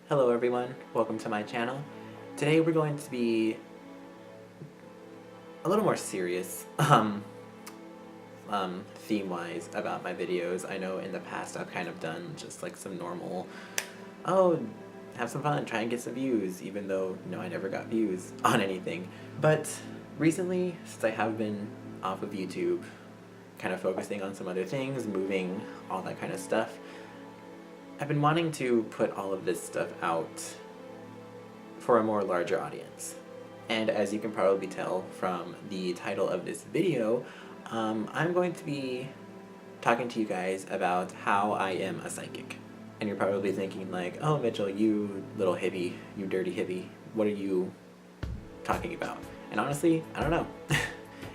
Hello everyone, welcome to my channel. Today we're going to be a little more serious, theme-wise about my videos. I know in the past I've kind of done just like some normal, oh, have some fun, try and get some views, even though, I never got views on anything. But recently, since I have been off of YouTube, kind of focusing on some other things, moving, all that kind of stuff, I've been wanting to put all of this stuff out for a more larger audience. And as you can probably tell from the title of this video, I'm going to be talking to you guys about how I am a psychic. And you're probably thinking like, oh Mitchell, you little hippie, you dirty hippie, what are you talking about? And honestly, I don't know.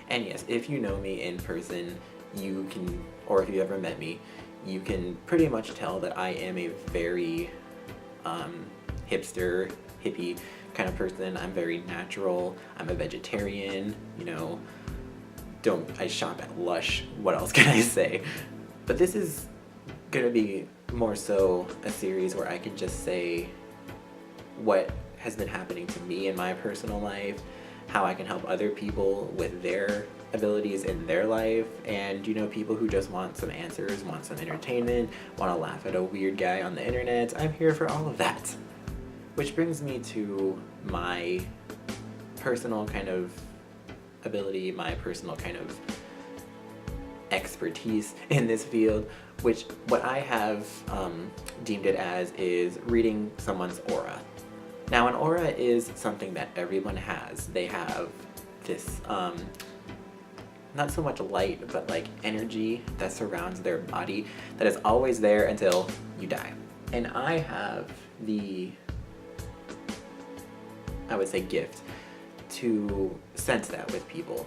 And yes, if you know me in person, you can, or if you ever met me, you can pretty much tell that I am a very hipster, hippie kind of person. I'm very natural. I'm a vegetarian, I shop at Lush. What else can I say? But this is gonna be more so a series where I can just say what has been happening to me in my personal life, how I can help other people with their abilities in their life, and people who just want some answers, want some entertainment, want to laugh at a weird guy on the internet. I'm here for all of that. Which brings me to my personal kind of ability, my personal kind of expertise in this field, which what I have deemed it as is reading someone's aura. Now an aura is something that everyone has. They have this not so much light, but like energy that surrounds their body that is always there until you die. And I have the, I would say, gift to sense that with people.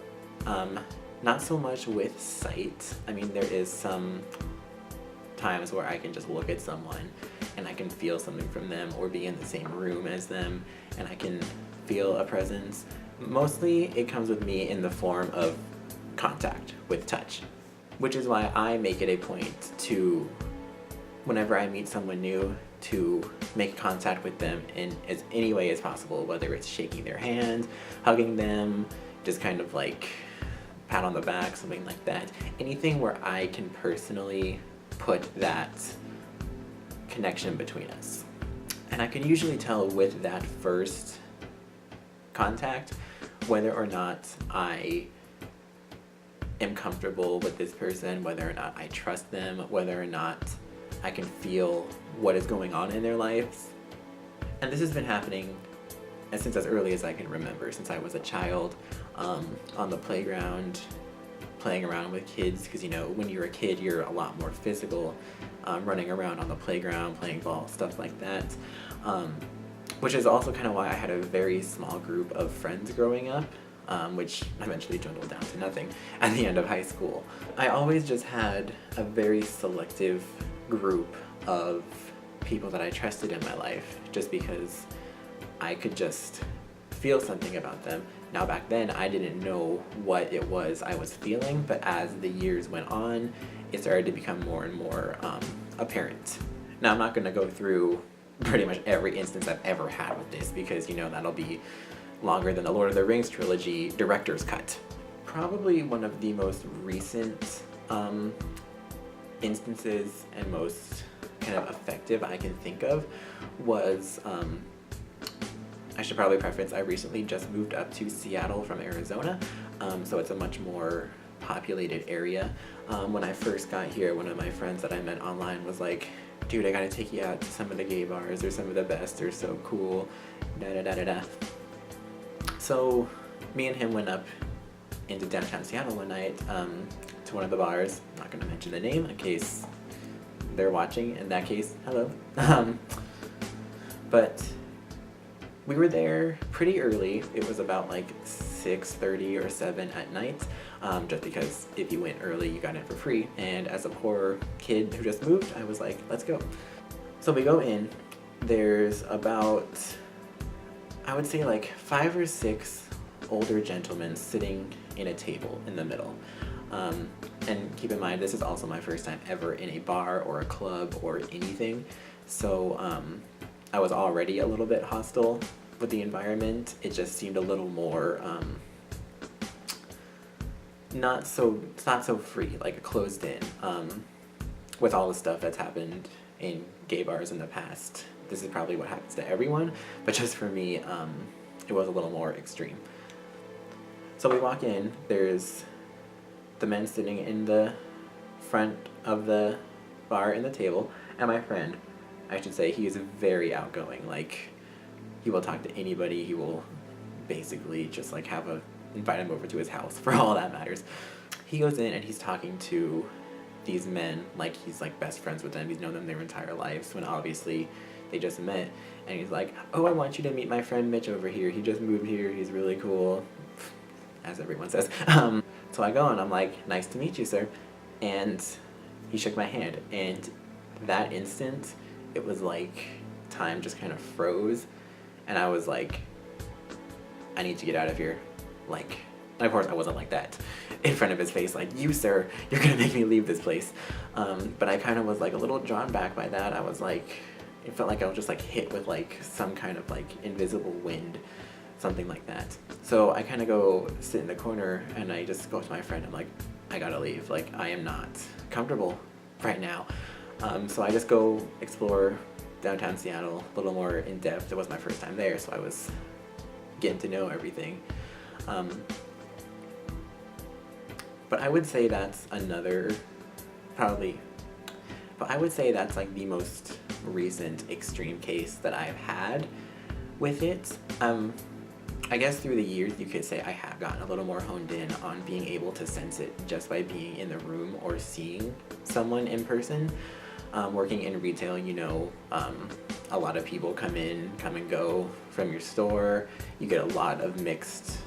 Not so much with sight. I mean, there is some times where I can just look at someone and I can feel something from them, or be in the same room as them and I can feel a presence. Mostly it comes with me in the form of contact with touch, which is why I make it a point to, whenever I meet someone new, to make contact with them in as any way as possible, whether it's shaking their hand, hugging them, just kind of like pat on the back, something like that. Anything where I can personally put that connection between us. And I can usually tell with that first contact whether or not I am comfortable with this person, whether or not I trust them, whether or not I can feel what is going on in their lives. And this has been happening since as early as I can remember, since I was a child, on the playground, playing around with kids, because when you're a kid you're a lot more physical, running around on the playground, playing ball, stuff like that, which is also kind of why I had a very small group of friends growing up, which eventually dwindled down to nothing at the end of high school. I always just had a very selective group of people that I trusted in my life, just because I could just feel something about them. Now back then I didn't know what it was I was feeling, but as the years went on, it started to become more and more apparent. Now I'm not going to go through pretty much every instance I've ever had with this, because that'll be longer than the Lord of the Rings trilogy director's cut. Probably one of the most recent instances and most kind of effective I can think of was, I should probably preface, I recently just moved up to Seattle from Arizona, so it's a much more populated area. When I first got here, one of my friends that I met online was like, dude, I gotta take you out to some of the gay bars, they're some of the best, they're so cool, da-da-da-da-da. So me and him went up into downtown Seattle one night to one of the bars. I'm not going to mention the name in case they're watching. In that case, hello. But we were there pretty early. It was about like 6:30 or 7 at night, just because if you went early you got in for free, and as a poor kid who just moved, I was like, let's go. So we go in. There's about, I would say like 5 or 6 older gentlemen sitting in a table in the middle. And keep in mind, this is also my first time ever in a bar or a club or anything. So I was already a little bit hostile with the environment. It just seemed a little more not so free, like closed in, with all the stuff that's happened in gay bars in the past. This is probably what happens to everyone, but just for me, it was a little more extreme. So we walk in, there's the men sitting in the front of the bar and the table, and my friend, I should say, he is very outgoing. Like, he will talk to anybody. He will basically just like invite him over to his house for all that matters. He goes in and he's talking to these men like he's like best friends with them. He's known them their entire lives when obviously they just met. And he's like, oh, I want you to meet my friend Mitch over here. He just moved here. He's really cool, as everyone says. So I go and I'm like, nice to meet you, sir. And he shook my hand. And that instant, it was like time just kind of froze. And I was like, I need to get out of here. Like, and of course I wasn't like that in front of his face, like, you, sir, you're gonna make me leave this place. But I kind of was like a little drawn back by that. I was like, it felt like I was just like hit with like some kind of like invisible wind, something like that. So I kind of go sit in the corner and I just go to my friend. I'm like, I gotta leave. Like, I am not comfortable right now. So I just go explore downtown Seattle a little more in depth. It was my first time there, so I was getting to know everything. But I would say that's I would say that's like the most recent extreme case that I've had with it. I guess through the years you could say I have gotten a little more honed in on being able to sense it just by being in the room or seeing someone in person. Working in retail, you know, a lot of people come and go from your store. You get a lot of mixed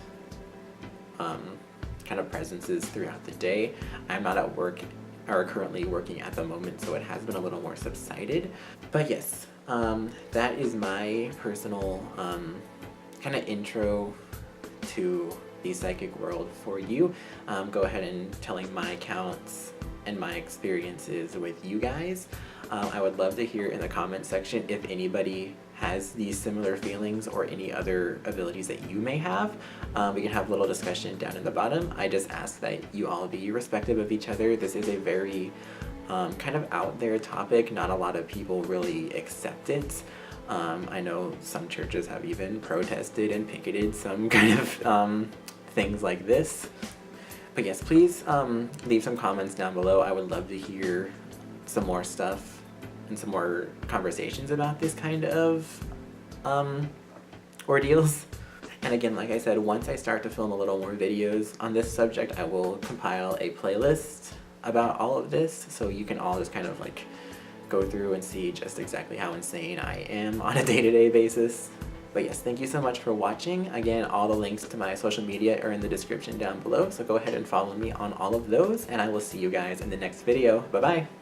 kind of presences throughout the day. I'm not at work or currently working at the moment, so it has been a little more subsided. But yes, that is my personal kind of intro to the psychic world for you. Go ahead and telling my accounts and my experiences with you guys. I would love to hear in the comment section if anybody has these similar feelings or any other abilities that you may have. We can have a little discussion down in the bottom. I just ask that you all be respectful of each other. This is a very kind of out there topic. Not a lot of people really accept it. I know some churches have even protested and picketed some kind of things like this. But yes, please leave some comments down below. I would love to hear some more stuff and some more conversations about this kind of ordeals. And again, like I said, once I start to film a little more videos on this subject, I will compile a playlist about all of this, so you can all just kind of like go through and see just exactly how insane I am on a day-to-day basis. But yes, thank you so much for watching. Again, all the links to my social media are in the description down below, so go ahead and follow me on all of those, and I will see you guys in the next video. Bye-bye!